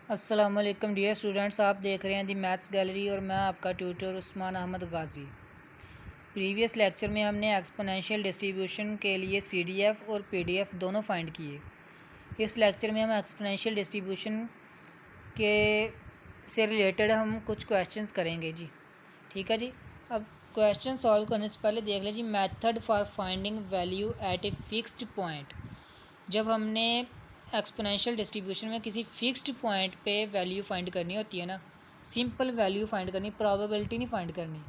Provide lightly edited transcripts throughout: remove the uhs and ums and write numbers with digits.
अस्सलामुअलैकुम dear students, आप देख रहे हैं दी मैथ्स गैलरी और मैं आपका ट्यूटर उस्मान अहमद गाजी। प्रीवियस लेक्चर में हमने एक्सपोनेंशियल डिस्ट्रीब्यूशन के लिए सीडीएफ और पीडीएफ दोनों फाइंड किए। इस लेक्चर में हम एक्सपोनेंशियल डिस्ट्रीब्यूशन के से रिलेटेड हम कुछ क्वेश्चंस करेंगे जी। ठीक है जी। अब क्वेश्चन सॉल्व करने से पहले देख लीजिए method for finding value at a fixed point. जब हमने एक्सपोनेंशियल डिस्ट्रीब्यूशन में किसी फिक्स्ड पॉइंट पे वैल्यू फाइंड करनी होती है ना, सिंपल वैल्यू फाइंड करनी, प्रोबेबिलिटी नहीं फाइंड करनी,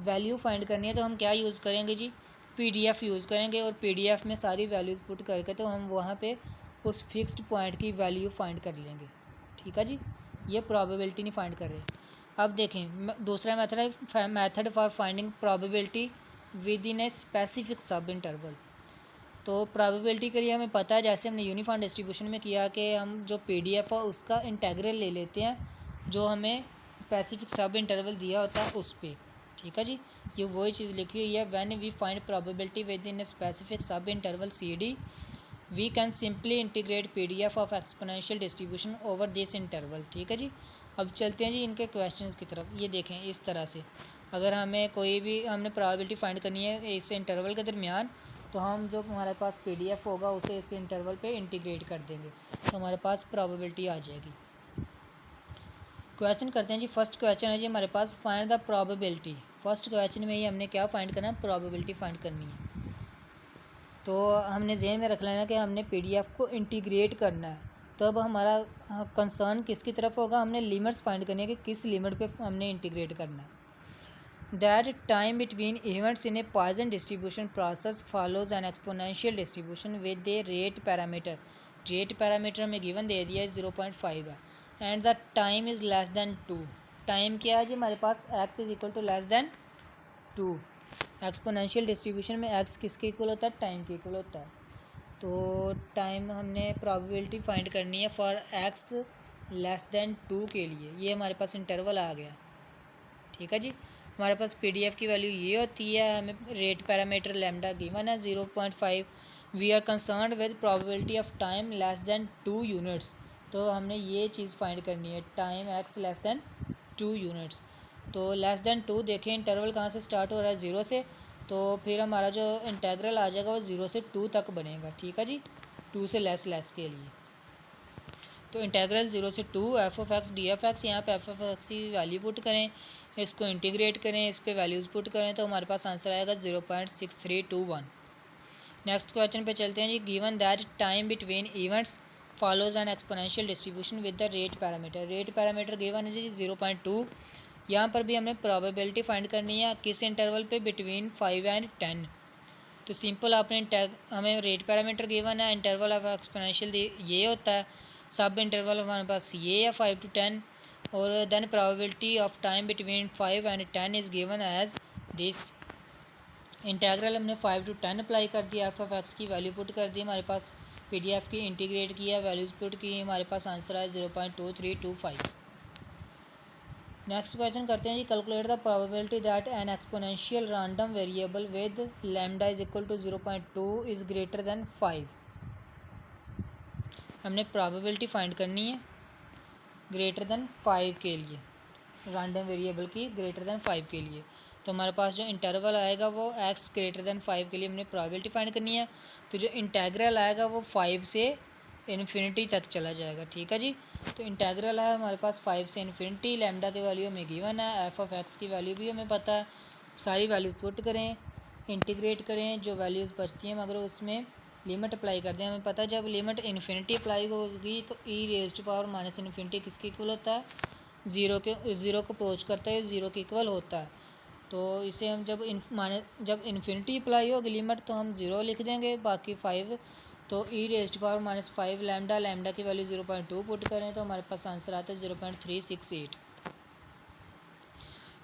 वैल्यू फाइंड करनी है, तो हम क्या यूज़ करेंगे जी? पीडीएफ यूज़ करेंगे और पीडीएफ में सारी वैल्यूज़ पुट करके तो हम वहाँ पे उस फिक्स्ड पॉइंट की वैल्यू फाइंड कर लेंगे। ठीक है जी, ये प्रोबेबिलिटी नहीं फाइंड कर रहे। अब देखें दूसरा मेथड है method for finding probability within a specific sub interval. तो प्रोबेबिलिटी के लिए हमें पता है, जैसे हमने यूनिफॉर्म डिस्ट्रीब्यूशन में किया, कि हम जो पीडीएफ है उसका इंटेग्रल ले लेते हैं जो हमें स्पेसिफिक सब इंटरवल दिया होता है उस पर। ठीक है जी, ये वही चीज़ लिखी हुई है। When we find probability within a specific sub interval C D we can simply integrate PDF of exponential distribution over this interval. ठीक है जी। अब चलते हैं जी इनके क्वेश्चंस की तरफ। ये देखें इस तरह से, अगर हमें कोई भी हमने प्रोबेबिलिटी फाइंड करनी है इस इंटरवल के दरमियान, तो हम जो हमारे पास पीडीएफ होगा उसे इस इंटरवल पे इंटीग्रेट कर देंगे तो हमारे पास प्रोबेबिलिटी आ जाएगी। क्वेश्चन करते हैं जी। फर्स्ट क्वेश्चन है जी हमारे पास, find the probability. First question में ही हमने क्या फाइंड करना है? प्रोबेबिलिटी फाइंड करनी है। तो हमने जहन में रख लेना कि हमने पीडीएफ को इंटीग्रेट करना है। तो अब हमारा कंसर्न किसकी तरफ होगा? हमने लिमिट्स फाइंड करनी है कि किस लिमिट पे हमने इंटीग्रेट करना है। That time between events in a Poisson distribution process follows an exponential distribution with a rate parameter. Rate parameter हमें given दे दिया है 0.5 है, and the time is less than 2. Time क्या है जी हमारे पास? x is equal to less than 2। Exponential distribution में x किसके इक्वल होता है? टाइम के इक्वल होता है। तो टाइम हमने प्रोबेबिलिटी फाइंड करनी है फॉर x लेस दैन 2 के लिए। ये हमारे पास इंटरवल आ गया। ठीक है जी। हमारे पास पीडीएफ की वैल्यू ये होती है, हमें रेट पैरामीटर लैम्डा गिवन है 0.5। We are concerned with probability of time less than 2 units. तो हमने ये चीज़ फाइंड करनी है, time x less than 2 units. तो लेस दैन 2 देखें इंटरवल कहाँ से स्टार्ट हो रहा है? 0 से। तो फिर हमारा जो इंटेग्रल आ जाएगा वो 0 से 2 तक बनेगा। ठीक है जी, 2 से लेस के लिए। तो इंटेग्रल 0 से 2 F of x D F x, यहाँ पे एफ ऑफ एक्स की वैल्यू पुट करें, इसको इंटीग्रेट करें, इस पे वैल्यूज़ पुट करें तो हमारे पास आंसर आएगा 0.6321। नेक्स्ट क्वेश्चन पे चलते हैं जी। Given that time between events follows an exponential distribution with the rate parameter. Rate parameter given है जी 0.2। यहाँ पर भी हमें प्रोबेबिलिटी फाइंड करनी है किस इंटरवल पे? Between 5 and 10। तो सिंपल आपने हमें रेट पैरामीटर गिवन है, इंटरवल ऑफ एक्सपोनेंशियल ये होता है, सब इंटरवल हमारे पास ये है 5 to 10, और then probability of time between 5 and 10 is given as this. Integral हमने 5 to 10 अप्लाई कर दिया, एफ ऑफ एक्स की वैल्यू पुट कर दी, हमारे पास पीडीएफ की इंटीग्रेट किया, वैल्यूज़ पुट की, हमारे पास आंसर है 0.2325। नेक्स्ट क्वेश्चन करते हैं जी। Calculate the probability that an exponential random variable with lambda is equal to 0.2 is greater than 5। हमने प्रोबेबिलिटी फाइंड करनी है ग्रेटर दैन 5 के लिए, रैंडम वेरिएबल की ग्रेटर दैन 5 के लिए। तो हमारे पास जो इंटरवल आएगा वो x ग्रेटर दैन 5 के लिए हमने प्रोबेबिलिटी फाइंड करनी है। तो जो इंटेग्रल आएगा वो 5 से इन्फिनिटी तक चला जाएगा। ठीक है जी। तो इंटेग्रल है हमारे पास 5 से इन्फिनिटी, लैम्डा की वैल्यू हमें गिवन है, एफ ऑफ एक्स की वैल्यू भी हमें पता है, सारी वैल्यू पुट करें, इंटीग्रेट करें, जो वैल्यूज़ बचती हैं मगर उसमें लिमिट अप्लाई कर दें। हमें पता है जब लिमिट इन्फिनिटी अप्लाई होगी तो e raise to power minus infinity किसके इक्वल होता है? ज़ीरो को अप्रोच करता है, ज़ीरो के इक्वल होता है। तो इसे हम जब इन्फिनिटी अप्लाई होगी लिमिट तो हम 0 लिख देंगे, बाकी 5। तो e raise to power minus 5 lambda की वैल्यू 0.2 पुट करें तो हमारे पास आंसर आता है 0.368।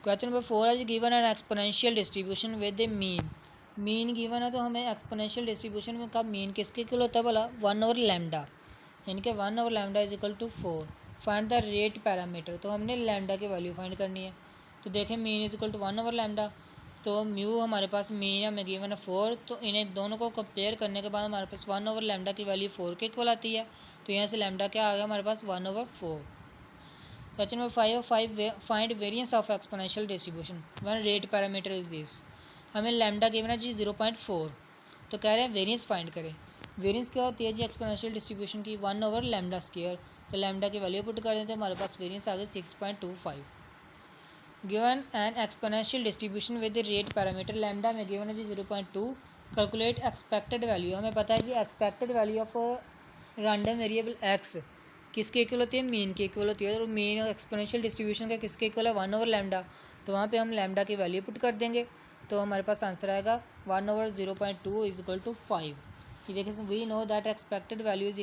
क्वेश्चन नंबर 4 है given an exponential distribution with a mean. Mean given है तो हमें एक्सपोनेंशियल डिस्ट्रीब्यूशन में का मीन किसके इक्वल होता है भला? 1 ओवर लैम्डा, यानी कि 1 over lambda is equal to 4। Find the rate parameter. तो हमने लैम्डा की वैल्यू फाइंड करनी है। तो देखें mean is equal to 1 over lambda, तो म्यू हमारे पास मीन है, हमें गिवन है 4। तो इन्हें दोनों को कंपेयर करने के बाद हमारे पास 1 ओवर लैम्डा की वैल्यू 4 के इक्वल आती है। तो यहाँ से लैम्डा क्या आ गया हमारे पास? 1 over 4। Question number 5 find variance of exponential distribution one rate parameter is this. हमें लैम्डा गिवन है जी 0.4, तो कह रहे हैं वेरिएंस फाइंड करें। वेरिएंस क्या होती है जी एक्सपोनेंशियल डिस्ट्रीब्यूशन की 1/λ²। तो लैम्डा की वैल्यू पुट कर देते हैं, हमारे पास वेरिएंस आ गई 6.25। Given an exponential distribution with rate parameter lambda में गिवन है जी 0.2। Calculate expected value. हमें पता है जी expected value of random variable X किसके इक्वल होती है, मीन के इक्वल होती है। और मीन एक्सपोनेंशियल डिस्ट्रीब्यूशन का किसके इक्वल है, 1/λ। तो वहाँ पे हम लैम्डा की वैल्यू पुट कर देंगे, तो हमारे पास आंसर आएगा 1/0.2 इज इक्वल टू 5। ये देखिए, we know that expected value is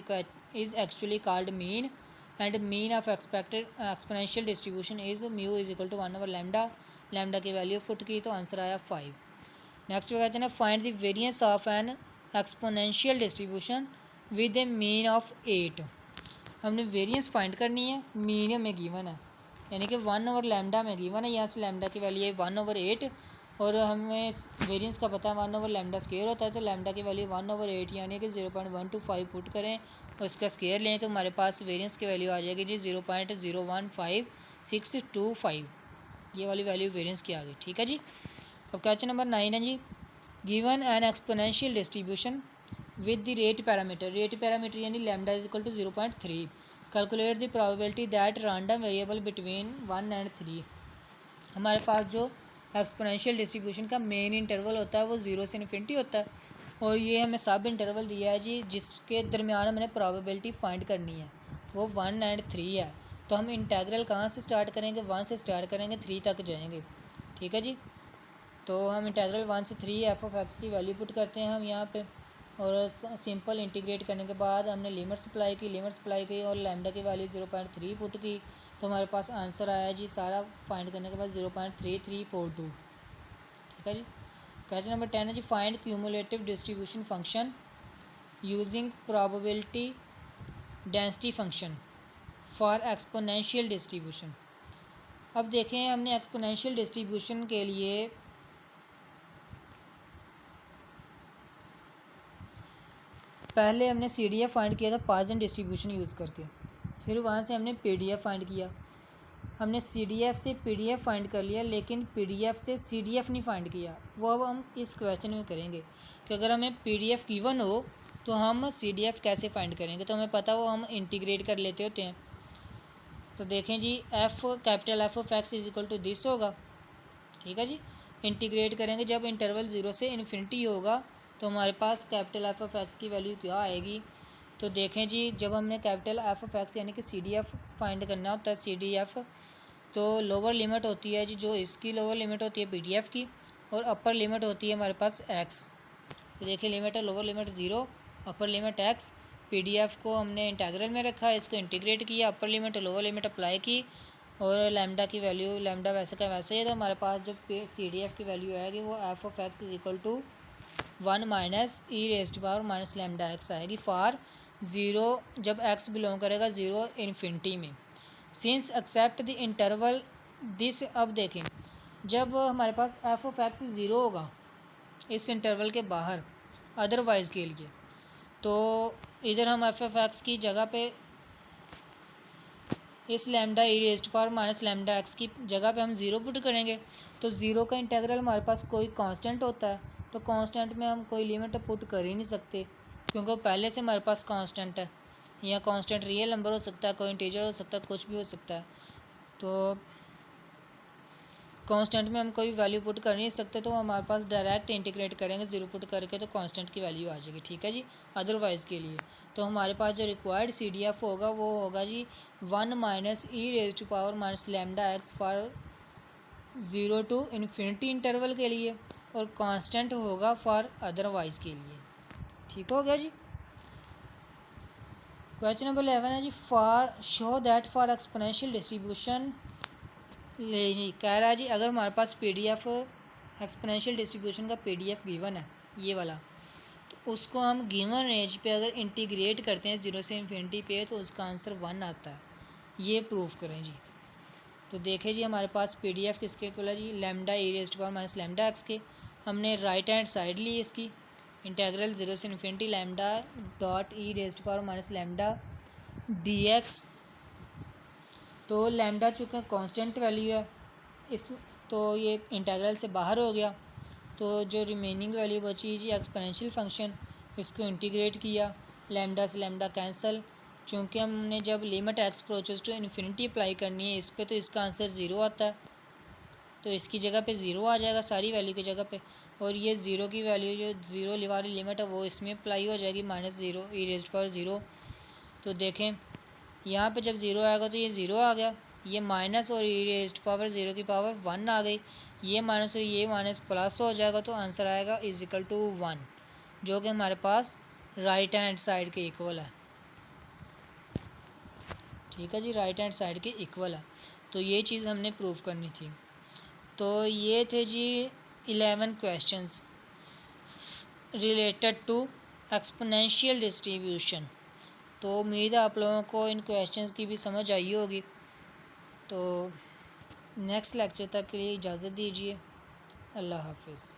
actually called mean and mean of expected exponential distribution is mu is equal to 1/λ। Lambda की वैल्यू पुट की तो आंसर आया 5। नेक्स्ट कहते हैं find the variance of an exponential distribution with a mean of 8। हमने variance find करनी है, mean हमें गिवन है यानी कि 1/λ में गिवन है। यहाँ से लैम्डा की वैल्यू है 1/8 और हमें वेरिएंस का पता है 1/λ² होता है। तो लैम्डा की वैल्यू 1/8 यानी कि 0.125 पुट करें और इसका स्केयर लें तो हमारे पास वेरिएंस की वैल्यू आ जाएगी जी 0.015625। ये वाली वैल्यू वेरिएंस की आ गई, ठीक है जी। अब क्वेश्चन नंबर 9 है जी, given an exponential distribution with the rate parameter. Rate parameter यानी lambda is equal to 0.3। Calculate the probability that random variable between 1 and 3। हमारे पास जो एक्सपोनेंशियल डिस्ट्रीब्यूशन का मेन इंटरवल होता है वो 0 से इन्फिनिटी होता है और ये हमें सब इंटरवल दिया है जी जिसके दरमियान हमने प्रोबेबिलिटी फाइंड करनी है, वो 1 and 3 है। तो हम इंटेग्रल कहाँ से स्टार्ट करेंगे, 1 से स्टार्ट करेंगे 3 तक जाएंगे, ठीक है जी। तो हम इंटेग्रल 1 से 3 f(x) की वैल्यू पुट करते हैं हम यहाँ पे और सिंपल इंटीग्रेट करने के बाद हमने लिमिट्स अप्लाई की और लैम्डा की वैल्यू 0.3 पुट की तो हमारे पास आंसर आया जी सारा फाइंड करने के बाद 0.3342, ठीक है जी। क्वेश्चन नंबर 10 है जी, find cumulative distribution function using probability density function for exponential distribution. अब देखें हमने एक्सपोनेंशियल डिस्ट्रीब्यूशन के लिए पहले हमने CDF फाइंड किया था पॉइसन डिस्ट्रीब्यूशन यूज़ करके, फिर वहाँ से हमने PDF फाइंड किया। हमने CDF से PDF फाइंड कर लिया लेकिन PDF से CDF नहीं फाइंड किया, वो अब हम इस क्वेश्चन में करेंगे कि अगर हमें PDF गिवन हो तो हम CDF कैसे फाइंड करेंगे। तो हमें पता वो हम इंटीग्रेट कर लेते होते हैं। तो देखें जी capital F(x) is equal to this होगा, ठीक है जी। इंटीग्रेट करेंगे जब इंटरवल 0 से इन्फिनिटी होगा तो हमारे पास कैपिटल F(x) की वैल्यू क्या आएगी। तो देखें जी जब हमने कैपिटल F(x) यानी कि CDF फाइंड करना होता है CDF, तो लोअर लिमिट होती है जी जो इसकी लोअर लिमिट होती है PDF की और अपर लिमिट होती है हमारे पास x। तो देखिए लिमिट है lower limit 0, upper limit x। PDF को हमने इंटीग्रल में रखा, इसको इंटीग्रेट किया, upper limit lower limit apply की और लैम्डा की वैल्यू लैम्डा वैसे का वैसे ही है। तो हमारे पास जो CDF की वैल्यू आएगी वो f(x) is equal to 1 - e⁻⁻λx आएगी फॉर 0 जब x बिलोंग करेगा 0 इन्फिनिटी में। Since except the interval this. अब देखें जब हमारे पास f(x) 0 होगा इस इंटरवल के बाहर अदरवाइज़ के लिए, तो इधर हम f(x) की जगह पे इस लैम्डा e⁻⁻λx की जगह पे हम 0 पुट करेंगे। तो 0 का इंटीग्रल हमारे पास कोई कांस्टेंट होता है, तो कांस्टेंट में हम कोई लिमिट पुट कर ही नहीं सकते क्योंकि पहले से हमारे पास कांस्टेंट है। या कांस्टेंट रियल नंबर हो सकता है, कोई इंटीजर हो सकता है, कुछ भी हो सकता है। तो कांस्टेंट में हम कोई वैल्यू पुट कर नहीं सकते, तो हमारे पास डायरेक्ट इंटीग्रेट करेंगे 0 पुट करके तो कांस्टेंट की वैल्यू आ जाएगी, ठीक है जी। अदरवाइज़ के लिए तो हमारे पास जो रिक्वायर्ड CDF होगा वो होगा जी 1 - e⁻⁻λx for 0 to infinity interval के लिए और कांस्टेंट होगा फॉर अदरवाइज़ के लिए, ठीक हो गया जी। क्वेश्चन नंबर 11 है जी, for show that for exponential distribution ले जी कह रहा है जी अगर हमारे पास PDF एक्सपोनेंशियल डिस्ट्रीब्यूशन का PDF गिवन है ये वाला, तो उसको हम गिवन रेंज पे अगर इंटीग्रेट करते हैं 0 से इन्फिनिटी पे तो उसका आंसर 1 आता है। ये प्रूफ करें जी। तो देखें जी हमारे पास PDF किसके इक्वल है जी लैम्डा e⁻⁻λx के। हमने राइट हैंड साइड ली इसकी इंटीग्रल 0 से infinity lambda dot e⁻⁻λ dx तो लैम्डा चूँकि कांस्टेंट वैल्यू है इस, तो ये इंटीग्रल से बाहर हो गया। तो जो रिमेनिंग वैल्यू बची जी एक्सपोनेंशियल फंक्शन, इसको इंटीग्रेट किया, लैम्डा से लैम्डा कैंसिल। चूँकि हमने जब limit X approaches to infinity apply करनी है इस पे, तो इसका आंसर ज़ीरो आता है, तो इसकी जगह पे ज़ीरो आ जाएगा सारी वैल्यू की जगह पे। और ये ज़ीरो की वैल्यू जो ज़ीरो वाली लिमिट है वो इसमें अप्लाई हो जाएगी, -0 ई रेज़्ड पावर ज़ीरो। तो देखें यहाँ पे जब ज़ीरो आएगा तो ये ज़ीरो आ गया, ये माइनस और ई रेज़्ड पावर ज़ीरो की पावर 1 आ गई, ये माइनस और ये माइनस प्लस हो जाएगा, तो आंसर आएगा =1, जो कि हमारे पास राइट हैंड साइड के इक्वल है। ठीक है जी, राइट हैंड साइड के इक्वल है। तो ये चीज़ हमने प्रूव करनी थी। तो ये थे जी 11 questions related to exponential distribution. तो उम्मीद है आप लोगों को इन क्वेश्चंस की भी समझ आई होगी। तो नेक्स्ट लेक्चर तक के लिए इजाज़त दीजिए। अल्लाह हाफिज़।